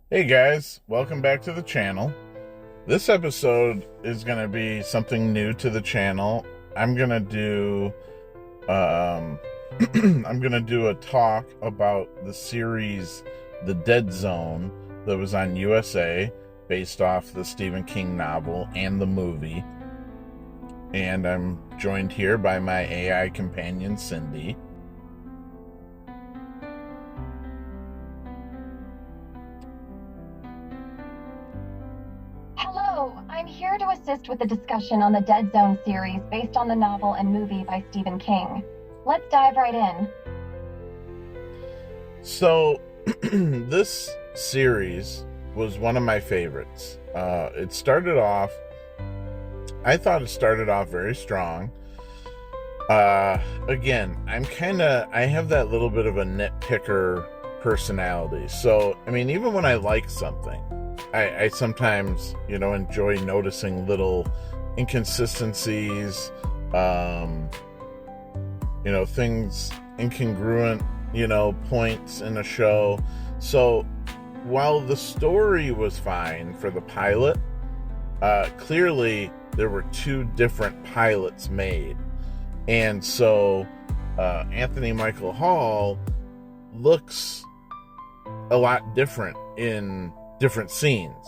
Hey guys, welcome back to the channel. This episode is going to be something new to the channel. I'm going to do I'm going to do a talk about the series The Deadzone that was on USA based off the Stephen King novel and the movie. And I'm joined here by my AI companion Cindy. Hello, I'm here to assist with the discussion on the Deadzone series based on the novel and movie by Stephen King. Let's dive right in. So, this series was one of my favorites. I thought it started off very strong. Again, I have that little bit of a nitpicker personality. So, I mean, even when I like something, I sometimes, enjoy noticing little inconsistencies, things incongruent, points in a show. So while the story was fine for the pilot, clearly there were two different pilots made. And so Anthony Michael Hall looks a lot different in different scenes.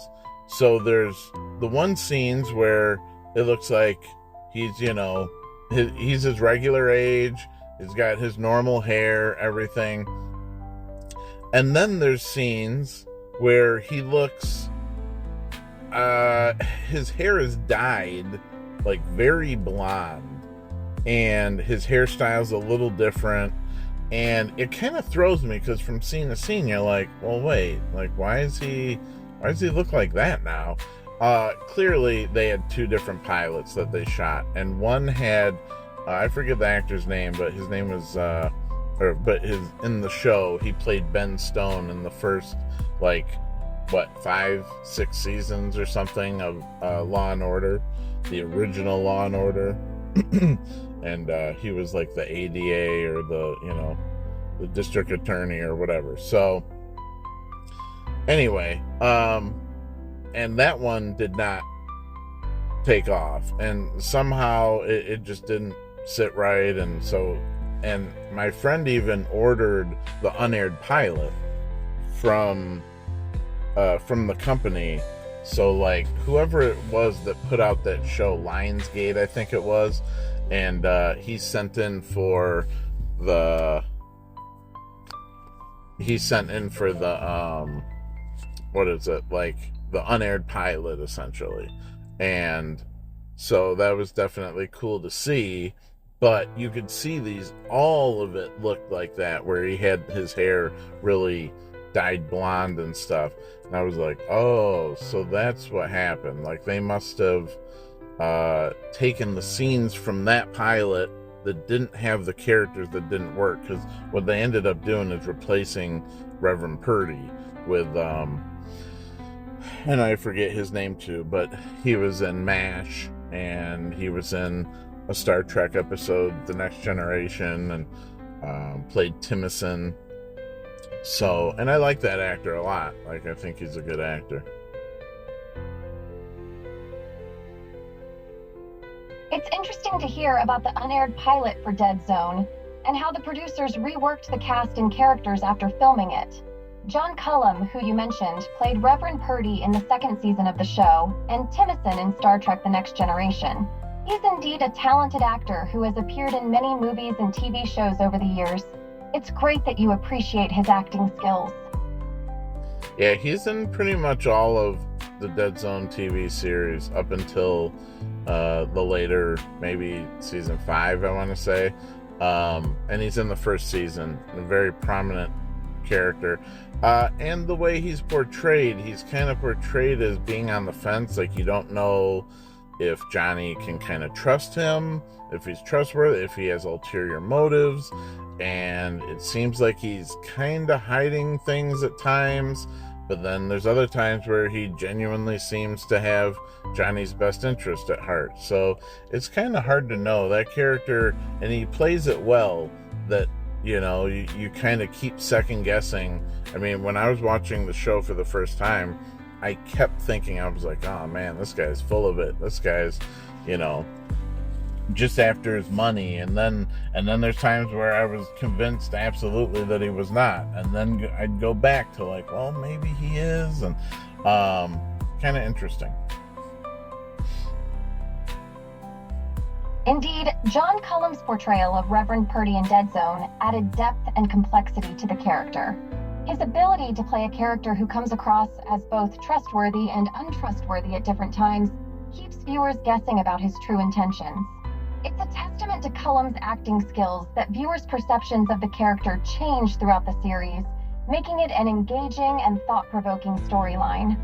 So there's the one scenes where it looks like he's his regular age, he's got his normal hair, everything. And then there's scenes where he looks his hair is dyed like very blonde, and his hairstyle's a little different. And it kind of throws me because from scene to scene, you're like, well, wait, like, why does he look like that now? Clearly, they had two different pilots that they shot, and one had, I forget the actor's name, but his name was, in the show, he played Ben Stone in the first, 5-6 seasons or something of Law and Order, the original Law and Order. And he was like the ADA or the district attorney or whatever. So anyway, and that one did not take off, and somehow it just didn't sit right. And my friend even ordered the unaired pilot from the company. So like whoever it was that put out that show, Lionsgate, I think it was, and he sent in for the what is it, like the unaired pilot essentially. And so that was definitely cool to see, but you could see all of it looked like that, where he had his hair really dyed blonde and stuff. And I was like, oh, so that's what happened. Like they must have taken the scenes from that pilot that didn't have the characters that didn't work, because what they ended up doing is replacing Reverend Purdy with and I forget his name too, but he was in MASH, and he was in a Star Trek episode, The Next Generation, and played Timothy. So, and I like that actor a lot. Like, I think he's a good actor. It's interesting to hear about the unaired pilot for Deadzone and how the producers reworked the cast and characters after filming it. John Cullum, who you mentioned, played Reverend Purdy in the second season of the show, and Timothy in Star Trek The Next Generation. He's indeed a talented actor who has appeared in many movies and TV shows over the years. It's great that you appreciate his acting skills. Yeah, he's in pretty much all of the Deadzone TV series up until the later, maybe season 5, I want to say. And he's in the first season, a very prominent character. And the way he's kind of portrayed as being on the fence. Like, you don't know if Johnny can kind of trust him, if he's trustworthy, if he has ulterior motives. And it seems like he's kind of hiding things at times, but then there's other times where he genuinely seems to have Johnny's best interest at heart. So it's kind of hard to know that character, and he plays it well, that you kind of keep second guessing. I mean, when I was watching the show for the first time, I kept thinking, I was like, oh man, this guy's full of it. This guy's, just after his money. And then there's times where I was convinced absolutely that he was not. And then I'd go back to like, well, maybe he is. And kind of interesting. Indeed, John Cullum's portrayal of Reverend Purdy in Deadzone added depth and complexity to the character. His ability to play a character who comes across as both trustworthy and untrustworthy at different times keeps viewers guessing about his true intentions. It's a testament to Cullum's acting skills that viewers' perceptions of the character change throughout the series, making it an engaging and thought-provoking storyline.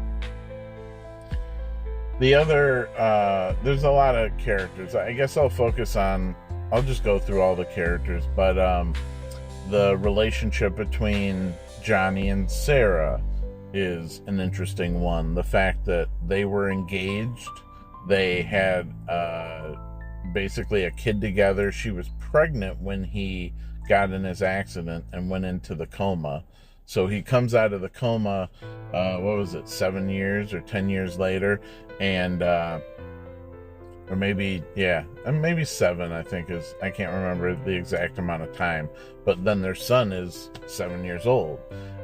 There's a lot of characters. I guess I'll just go through all the characters, but the relationship between Johnny and Sarah is an interesting one. The fact that they were engaged, they had basically a kid together. She was pregnant when he got in his accident and went into the coma. So he comes out of the coma, 7 years or 10 years later, and or maybe 7, I think I can't remember the exact amount of time, but then their son is 7 years old,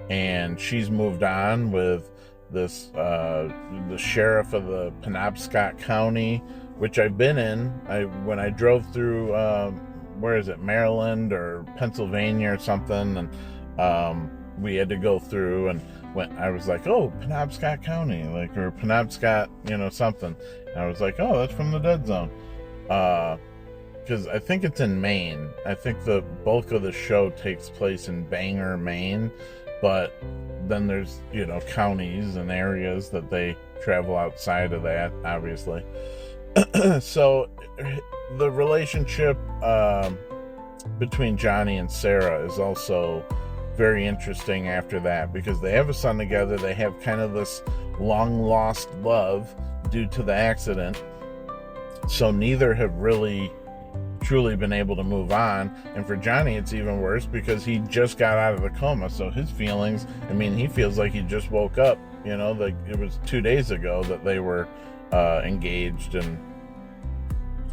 and she's moved on with this the sheriff of the Penobscot County, which I've been in. When I drove through Maryland or Pennsylvania or something, and we had to go through, and when I was like, oh, Penobscot County, or Penobscot, something. And I was like, oh, that's from the Deadzone. Because I think it's in Maine. I think the bulk of the show takes place in Bangor, Maine. But then there's, counties and areas that they travel outside of that, obviously. So the relationship between Johnny and Sarah is also very interesting after that, because they have a son together. They have kind of this long lost love due to the accident, so neither have really truly been able to move on. And for Johnny, it's even worse because he just got out of the coma, so his feelings, he feels like he just woke up, like it was 2 days ago that they were engaged and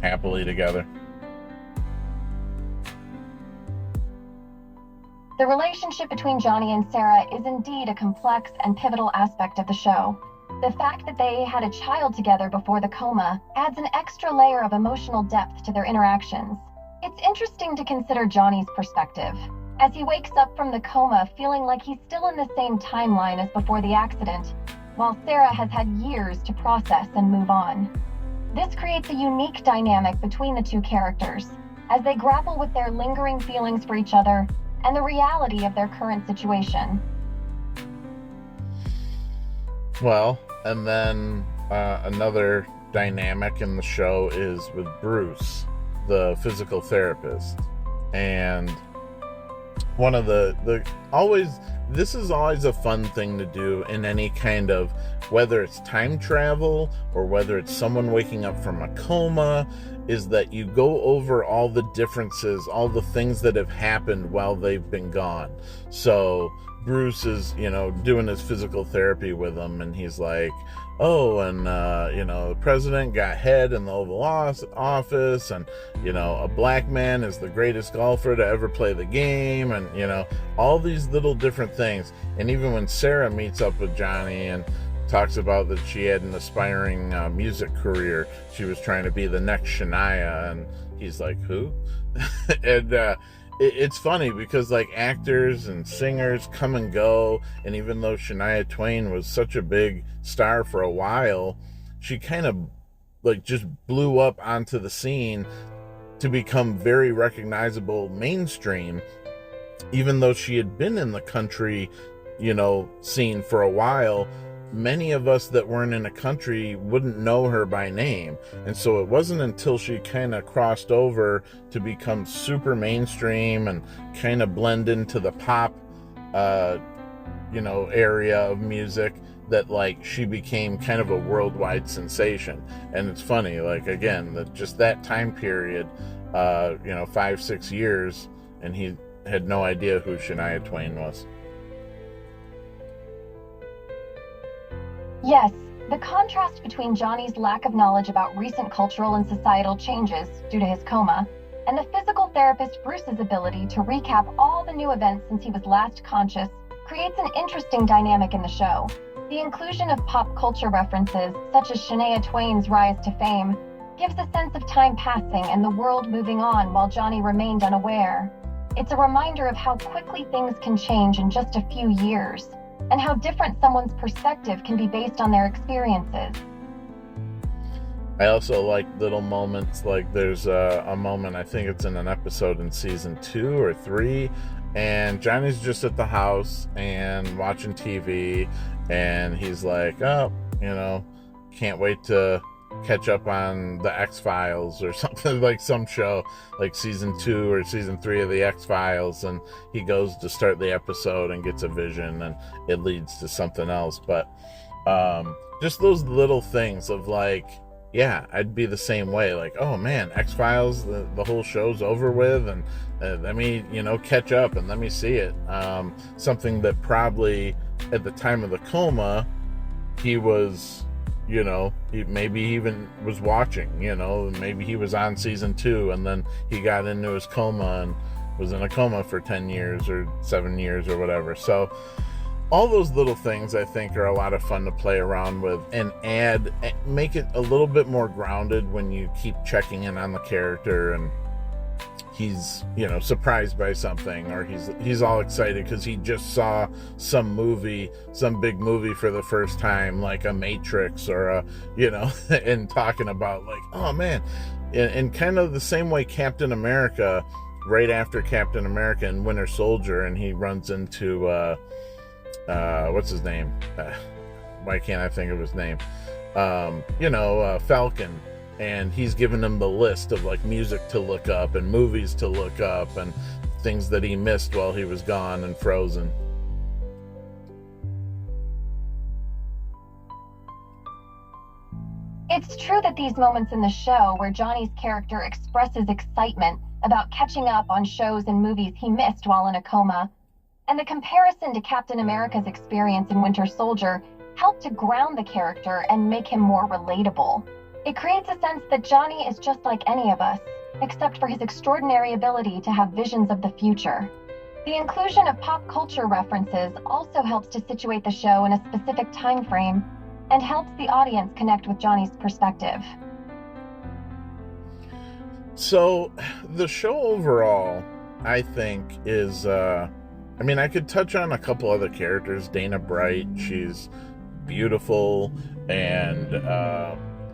happily together. The relationship between Johnny and Sarah is indeed a complex and pivotal aspect of the show. The fact that they had a child together before the coma adds an extra layer of emotional depth to their interactions. It's interesting to consider Johnny's perspective, as he wakes up from the coma feeling like he's still in the same timeline as before the accident, while Sarah has had years to process and move on. This creates a unique dynamic between the two characters, as they grapple with their lingering feelings for each other and the reality of their current situation. Well, and then another dynamic in the show is with Bruce, the physical therapist. And one of this is always a fun thing to do in any kind of, whether it's time travel or whether it's someone waking up from a coma, is that you go over all the differences, all the things that have happened while they've been gone. So Bruce is, doing his physical therapy with him, and he's like, oh, and, the president got head in the Oval Office, and, a black man is the greatest golfer to ever play the game, and, all these little different things. And even when Sarah meets up with Johnny and talks about that she had an aspiring music career, she was trying to be the next Shania, and he's like, who? And it's funny because actors and singers come and go, and even though Shania Twain was such a big star for a while, she kind of just blew up onto the scene to become very recognizable mainstream, even though she had been in the country scene for a while. Many of us that weren't in a country wouldn't know her by name. And so it wasn't until she kind of crossed over to become super mainstream and kind of blend into the pop, area of music that she became kind of a worldwide sensation. And it's funny, again, that just that time period, 5-6 years, and he had no idea who Shania Twain was. Yes, the contrast between Johnny's lack of knowledge about recent cultural and societal changes due to his coma, and the physical therapist Bruce's ability to recap all the new events since he was last conscious, creates an interesting dynamic in the show. The inclusion of pop culture references, such as Shania Twain's rise to fame, gives a sense of time passing and the world moving on while Johnny remained unaware. It's a reminder of how quickly things can change in just a few years, and how different someone's perspective can be based on their experiences. I also like little moments, like there's a moment, I think it's in an episode in season 2 or 3, and Johnny's just at the house and watching TV, and he's like, oh, can't wait to catch up on the X-Files or something, like some show like season 2 or season 3 of the X-Files, and he goes to start the episode and gets a vision and it leads to something else. But just those little things of like, yeah, I'd be the same way, like, oh man, X-Files, the whole show's over with, and let me catch up and let me see it. Something that probably at the time of the coma he was, he maybe even was watching, maybe he was on season 2 and then he got into his coma and was in a coma for 10 years or 7 years or whatever. So all those little things I think are a lot of fun to play around with and make it a little bit more grounded when you keep checking in on the character and he's, surprised by something, or he's all excited because he just saw some big movie for the first time, like a Matrix or and talking about like, oh man, and kind of the same way Captain America, right after Captain America and Winter Soldier, and he runs into, what's his name? Why can't I think of his name? Falcon. And he's given him the list of like music to look up and movies to look up and things that he missed while he was gone and frozen. It's true that these moments in the show where Johnny's character expresses excitement about catching up on shows and movies he missed while in a coma, and the comparison to Captain America's experience in Winter Soldier help to ground the character and make him more relatable. It creates a sense that Johnny is just like any of us, except for his extraordinary ability to have visions of the future. The inclusion of pop culture references also helps to situate the show in a specific time frame and helps the audience connect with Johnny's perspective. So, the show overall, I think, is, I could touch on a couple other characters. Dana Bright, she's beautiful and,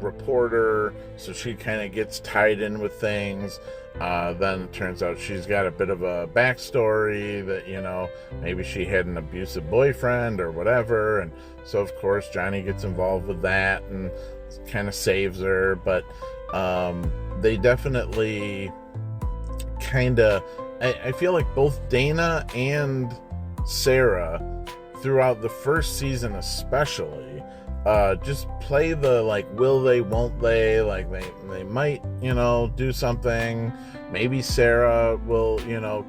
reporter, so she kind of gets tied in with things. Then it turns out she's got a bit of a backstory that, maybe she had an abusive boyfriend or whatever, and so of course Johnny gets involved with that and kind of saves her. But they definitely kind of, I feel like both Dana and Sarah throughout the first season especially just play the like, will they, won't they, like they might, do something. Maybe Sarah will,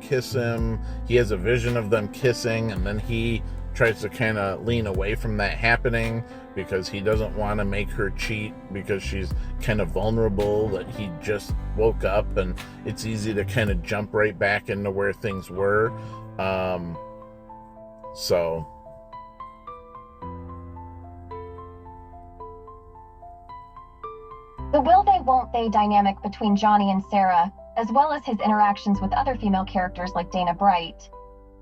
kiss him. He has a vision of them kissing, and then he tries to kind of lean away from that happening because he doesn't want to make her cheat because she's kind of vulnerable, that he just woke up, and it's easy to kind of jump right back into where things were. So the will they, won't they dynamic between Johnny and Sarah, as well as his interactions with other female characters like Dana Bright,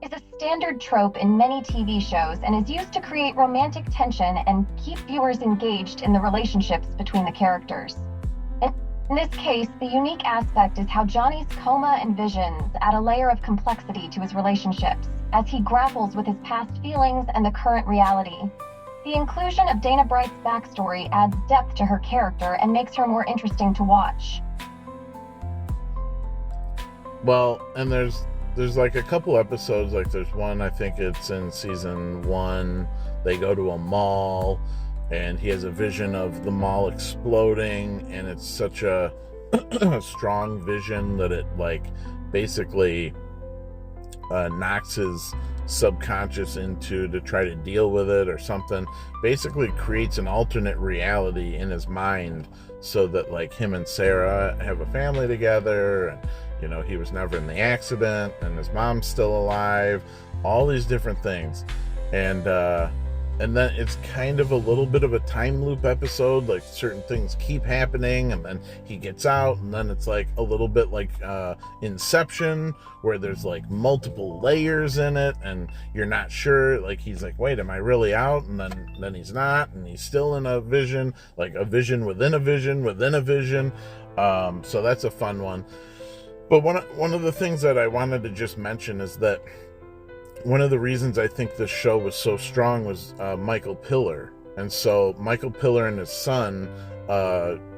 is a standard trope in many TV shows and is used to create romantic tension and keep viewers engaged in the relationships between the characters. In this case, the unique aspect is how Johnny's coma and visions add a layer of complexity to his relationships as he grapples with his past feelings and the current reality. The inclusion of Dana Bright's backstory adds depth to her character and makes her more interesting to watch. Well, and there's like a couple episodes, like there's one, I think it's in season 1, they go to a mall and he has a vision of the mall exploding, and it's such a strong vision that it like basically knocks his subconscious into to try to deal with it or something. Basically creates an alternate reality in his mind so that like him and Sarah have a family together, and you know, he was never in the accident, and his mom's still alive, all these different things. And then it's kind of a little bit of a time loop episode, like certain things keep happening and then he gets out, and then it's like a little bit like Inception, where there's like multiple layers in it and you're not sure, like he's like, wait, am I really out? And then he's not, and he's still in a vision, like a vision within a vision within a vision. So that's a fun one. But one of the things that I wanted to just mention is that one of the reasons I think this show was so strong was Michael Piller. And so Michael Piller and his son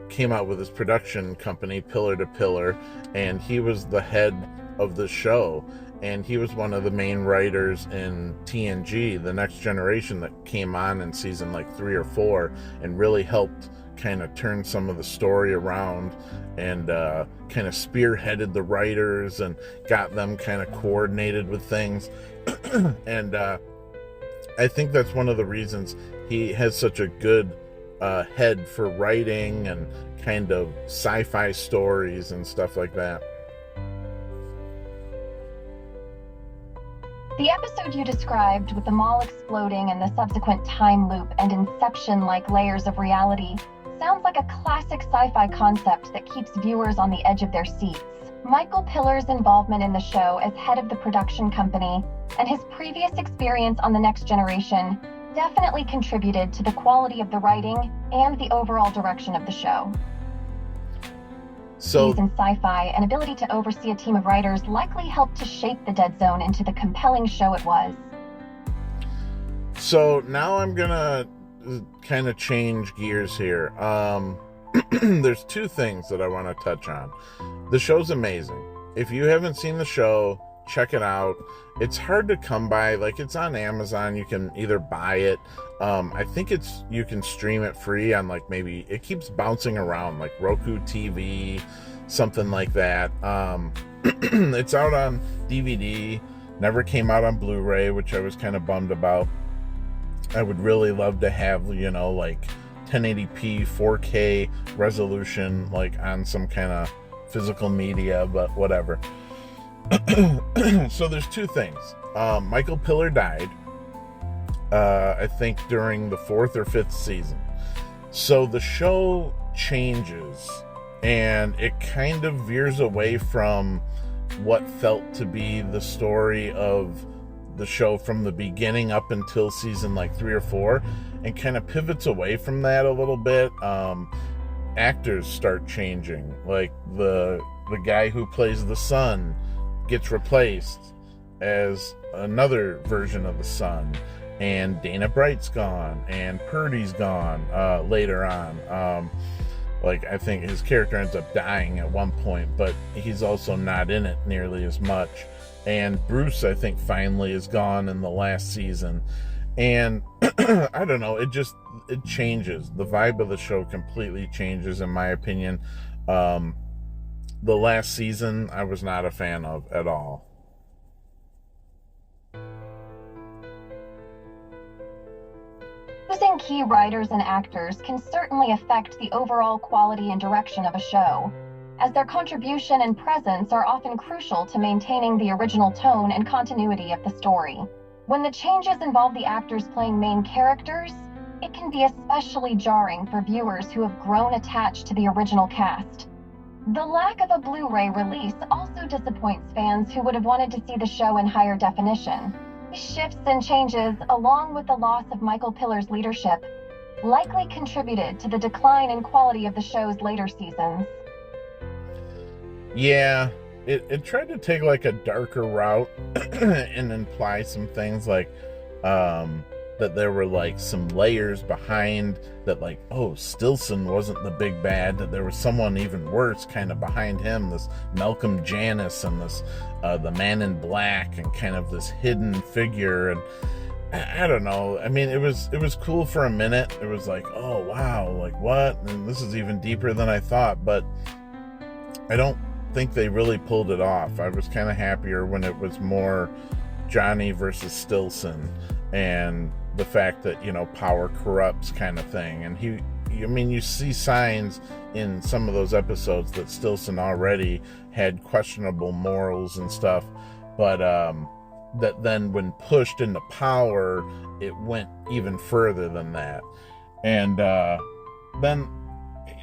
came out with his production company, Pillar to Pillar, and he was the head of the show. And he was one of the main writers in TNG, The Next Generation, that came on in season like 3 or 4 and really helped kind of turn some of the story around, and kind of spearheaded the writers and got them kind of coordinated with things. And I think that's one of the reasons he has such a good head for writing and kind of sci-fi stories and stuff like that. The episode you described, with the mall exploding and the subsequent time loop and Inception-like layers of reality, sounds like a classic sci-fi concept that keeps viewers on the edge of their seats. Michael Piller's involvement in the show as head of the production company and his previous experience on The Next Generation definitely contributed to the quality of the writing and the overall direction of the show. So, in sci-fi, an ability to oversee a team of writers likely helped to shape the Deadzone into the compelling show it was. So now I'm gonna kind of change gears here. There's 2 things that I want to touch on. The show's amazing. If you haven't seen the show, check it out. It's hard to come by. Like, it's on Amazon. You can either buy it. I think you can stream it free on, like, maybe it keeps bouncing around, like Roku TV, something like that. It's out on DVD. Never came out on Blu-ray, which I was kind of bummed about. I would really love to have, you know, like 1080p 4K resolution, like on some kind of physical media, but whatever. So there's 2 things. Michael Piller died, I think during the 4th or 5th season. So the show changes, and it kind of veers away from what felt to be the story of the show from the beginning up until season like 3 or 4, and kind of pivots away from that a little bit. Actors start changing, like the guy who plays the son gets replaced as another version of the son, and Dana Bright's gone, and Purdy's gone later on. Like, I think his character ends up dying at one point, but he's also not in it nearly as much. And Bruce, I think, finally is gone in the last season. And I don't know, it changes. The vibe of the show completely changes, in my opinion. The last season, I was not a fan of at all. Losing key writers and actors can certainly affect the overall quality and direction of a show, as their contribution and presence are often crucial to maintaining the original tone and continuity of the story. When the changes involve the actors playing main characters, it can be especially jarring for viewers who have grown attached to the original cast. The lack of a Blu-ray release also disappoints fans who would have wanted to see the show in higher definition. These shifts and changes, along with the loss of Michael Piller's leadership, likely contributed to the decline in quality of the show's later seasons. Yeah, it tried to take like a darker route and imply some things like that there were like some layers behind that, like, oh, Stilson wasn't the big bad, that there was someone even worse kind of behind him, this Malcolm Janus and this the Man in Black, and kind of this hidden figure. And I don't know, I mean, it was cool for a minute. It was like, oh wow, like what, and this is even deeper than I thought. But I don't think they really pulled it off. I was kind of happier when it was more Johnny versus Stillson, and the fact that, you know, power corrupts kind of thing. And you see signs in some of those episodes that Stillson already had questionable morals and stuff, but that then when pushed into power, it went even further than that. And then,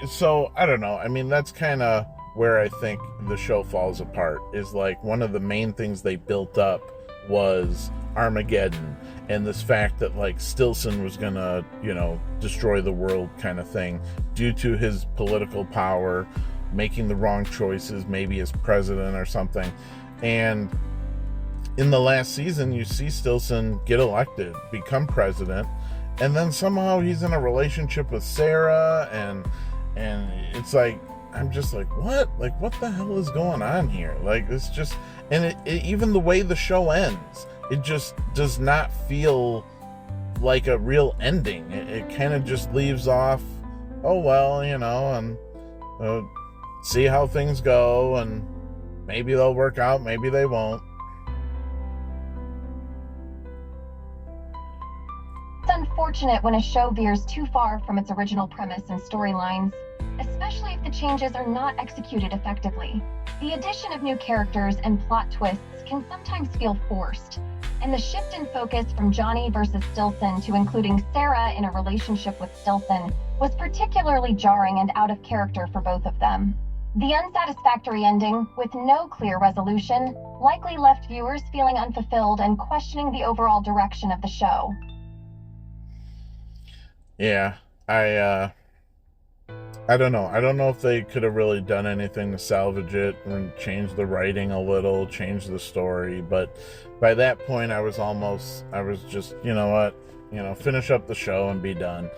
so I don't know. I mean, that's kind of where I think the show falls apart, is like one of the main things they built up was Armageddon, and this fact that like Stillson was gonna, you know, destroy the world kind of thing due to his political power, making the wrong choices, maybe as president or something. And in the last season, you see Stillson get elected, become president, and then somehow he's in a relationship with Sarah, and it's like, I'm just like, what? Like, what the hell is going on here? Like, it's just, and it even the way the show ends, it just does not feel like a real ending. It kind of just leaves off, oh, well, you know, and see how things go, and maybe they'll work out, maybe they won't. It's unfortunate when a show veers too far from its original premise and storylines, especially if the changes are not executed effectively. The addition of new characters and plot twists can sometimes feel forced, and the shift in focus from Johnny versus Stillson to including Sarah in a relationship with Stillson was particularly jarring and out of character for both of them. The unsatisfactory ending, with no clear resolution, likely left viewers feeling unfulfilled and questioning the overall direction of the show. Yeah, I don't know. I don't know if they could have really done anything to salvage it and change the writing a little, change the story. But by that point, I was just, you know what, you know, finish up the show and be done.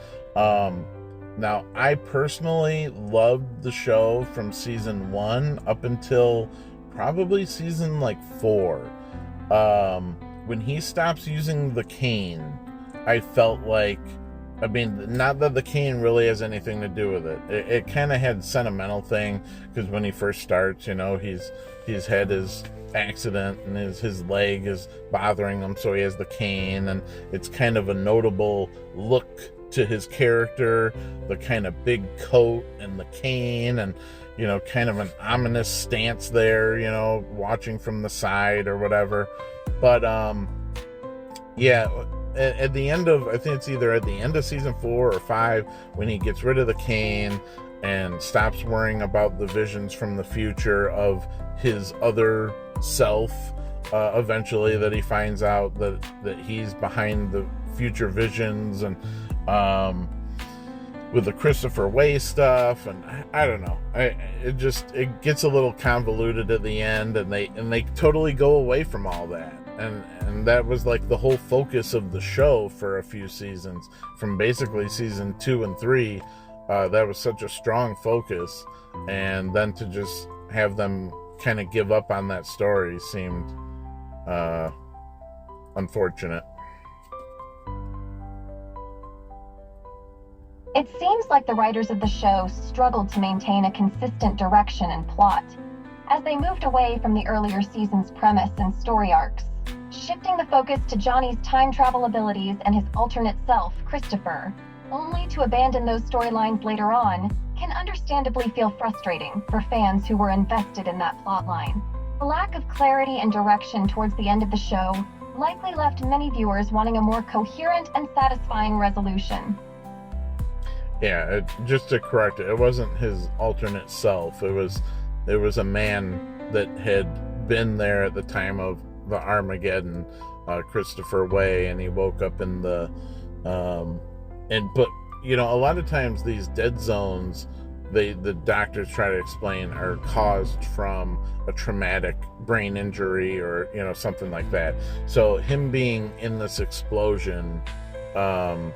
Now, I personally loved the show from season 1 up until probably season 4. When he stops using the cane, I felt like, I mean, not that the cane really has anything to do with it. It kind of had a sentimental thing, because when he first starts, you know, he's had his accident and his leg is bothering him, so he has the cane, and it's kind of a notable look to his character, the kind of big coat and the cane, and, you know, kind of an ominous stance there, you know, watching from the side or whatever. But yeah, at the end of, I think it's either at the end of season 4 or 5, when he gets rid of the cane and stops worrying about the visions from the future of his other self, eventually, that he finds out that he's behind the future visions, and with the Christopher Way stuff, and I don't know, it gets a little convoluted at the end, and they totally go away from all that. And that was like the whole focus of the show for a few seasons, from basically season 2 and 3. That was such a strong focus, and then to just have them kind of give up on that story seemed unfortunate. It seems like the writers of the show struggled to maintain a consistent direction and plot, as they moved away from the earlier season's premise and story arcs. Shifting the focus to Johnny's time travel abilities and his alternate self, Christopher, only to abandon those storylines later on, can understandably feel frustrating for fans who were invested in that plotline. The lack of clarity and direction towards the end of the show likely left many viewers wanting a more coherent and satisfying resolution. Yeah, just to correct it wasn't his alternate self. It was a man that had been there at the time of the Armageddon, Christopher Way, and he woke up in the but you know, a lot of times these dead zones, the doctors try to explain, are caused from a traumatic brain injury or, you know, something like that. So him being in this explosion, on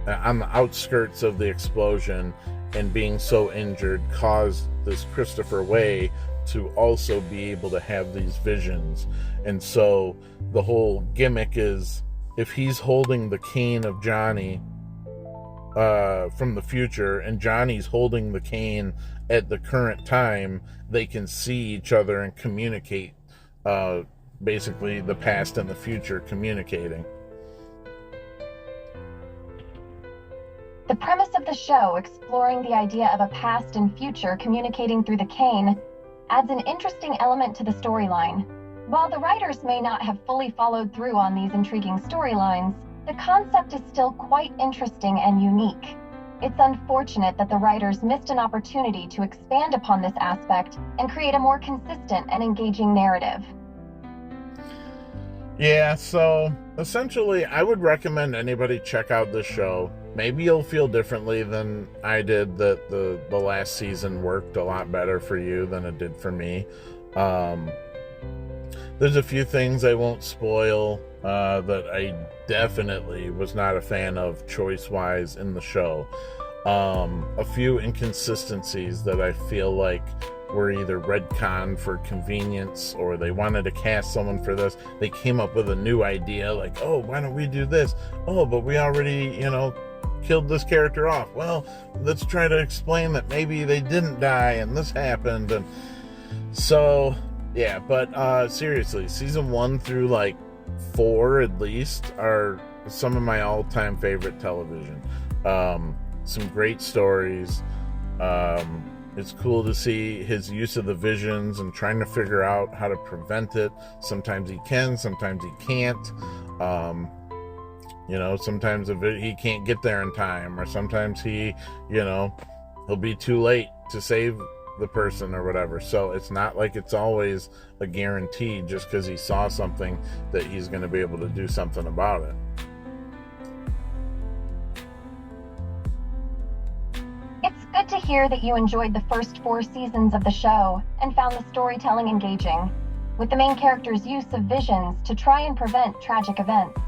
the outskirts of the explosion, and being so injured, caused this Christopher Way to also be able to have these visions. And so the whole gimmick is, if he's holding the cane of Johnny, from the future, and Johnny's holding the cane at the current time, they can see each other and communicate. Basically, the past and the future communicating. The premise of the show, exploring the idea of a past and future communicating through the cane, adds an interesting element to the storyline. While the writers may not have fully followed through on these intriguing storylines, the concept is still quite interesting and unique. It's unfortunate that the writers missed an opportunity to expand upon this aspect and create a more consistent and engaging narrative. Yeah, so essentially, I would recommend anybody check out this show. Maybe you'll feel differently than I did, that the last season worked a lot better for you than it did for me. There's a few things I won't spoil that I definitely was not a fan of choice-wise in the show. A few inconsistencies that I feel like were either retconned for convenience, or they wanted to cast someone for this. They came up with a new idea, like, oh, why don't we do this? Oh, but we already, killed this character off. Well, let's try to explain that maybe they didn't die and this happened. And so, yeah, but seriously, season 1 through like 4 at least are some of my all-time favorite television. Some great stories. It's cool to see his use of the visions and trying to figure out how to prevent it. Sometimes he can, sometimes he can't. Sometimes he can't get there in time, or sometimes he'll be too late to save the person or whatever. So it's not like it's always a guarantee just because he saw something that he's going to be able to do something about it. It's good to hear that you enjoyed the first 4 seasons of the show and found the storytelling engaging, with the main character's use of visions to try and prevent tragic events.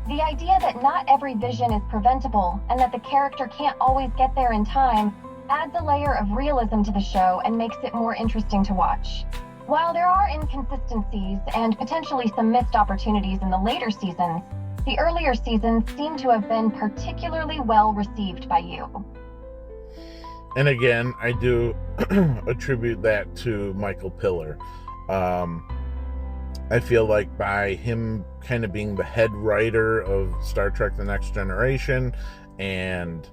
The idea that not every vision is preventable and that the character can't always get there in time adds a layer of realism to the show and makes it more interesting to watch. While there are inconsistencies and potentially some missed opportunities in the later seasons, the earlier seasons seem to have been particularly well received by you. And again, I do attribute that to Michael Piller. I feel like by him kind of being the head writer of Star Trek The Next Generation and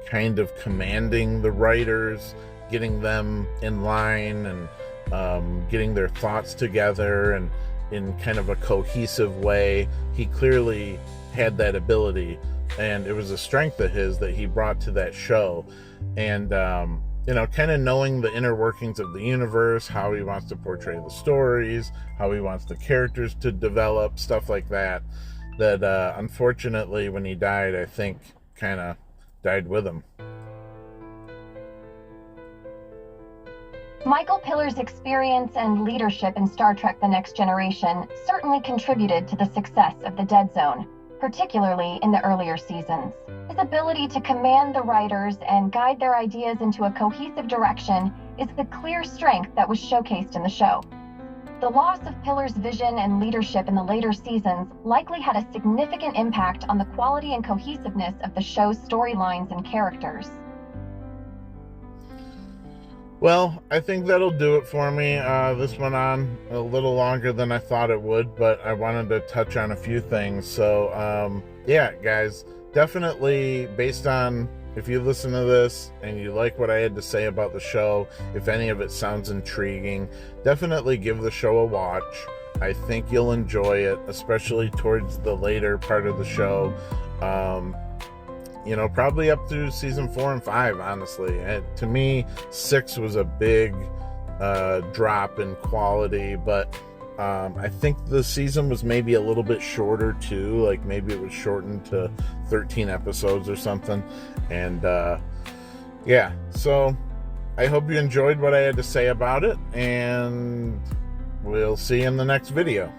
kind of commanding the writers, getting them in line and getting their thoughts together and in kind of a cohesive way, he clearly had that ability, and it was a strength of his that he brought to that show. And kind of knowing the inner workings of the universe, how he wants to portray the stories, how he wants the characters to develop, stuff like that, unfortunately when he died, I think kind of died with him. Michael Piller's experience and leadership in Star Trek The Next Generation certainly contributed to the success of the Deadzone, particularly in the earlier seasons. His ability to command the writers and guide their ideas into a cohesive direction is the clear strength that was showcased in the show. The loss of Piller's vision and leadership in the later seasons likely had a significant impact on the quality and cohesiveness of the show's storylines and characters. Well, I think that'll do it for me. This went on a little longer than I thought it would, but I wanted to touch on a few things. So, yeah, guys, definitely based on, if you listen to this and you like what I had to say about the show, if any of it sounds intriguing, definitely give the show a watch. I think you'll enjoy it, especially towards the later part of the show. Probably up through season 4 and 5, honestly. To me, 6 was a big drop in quality, but I think the season was maybe a little bit shorter too. Like maybe it was shortened to 13 episodes or something. And yeah, so I hope you enjoyed what I had to say about it, and we'll see you in the next video.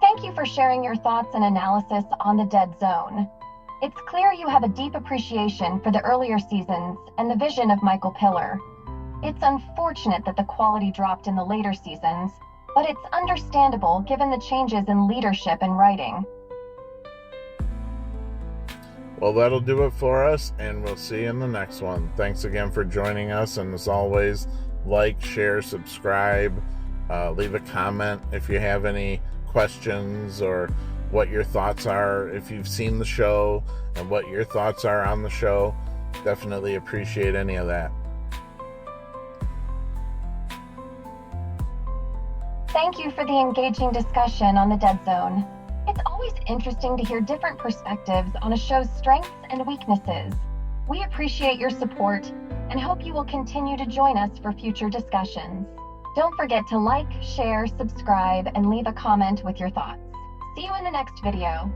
Thank you for sharing your thoughts and analysis on the Deadzone. It's clear you have a deep appreciation for the earlier seasons and the vision of Michael Piller. It's unfortunate that the quality dropped in the later seasons, but it's understandable given the changes in leadership and writing. Well, that'll do it for us, and we'll see you in the next one. Thanks again for joining us, and as always, like, share, subscribe, leave a comment if you have any questions or what your thoughts are, if you've seen the show and what your thoughts are on the show. Definitely appreciate any of that. Thank you for the engaging discussion on the Deadzone. It's always interesting to hear different perspectives on a show's strengths and weaknesses. We appreciate your support and hope you will continue to join us for future discussions. Don't forget to like, share, subscribe, and leave a comment with your thoughts. See you in the next video.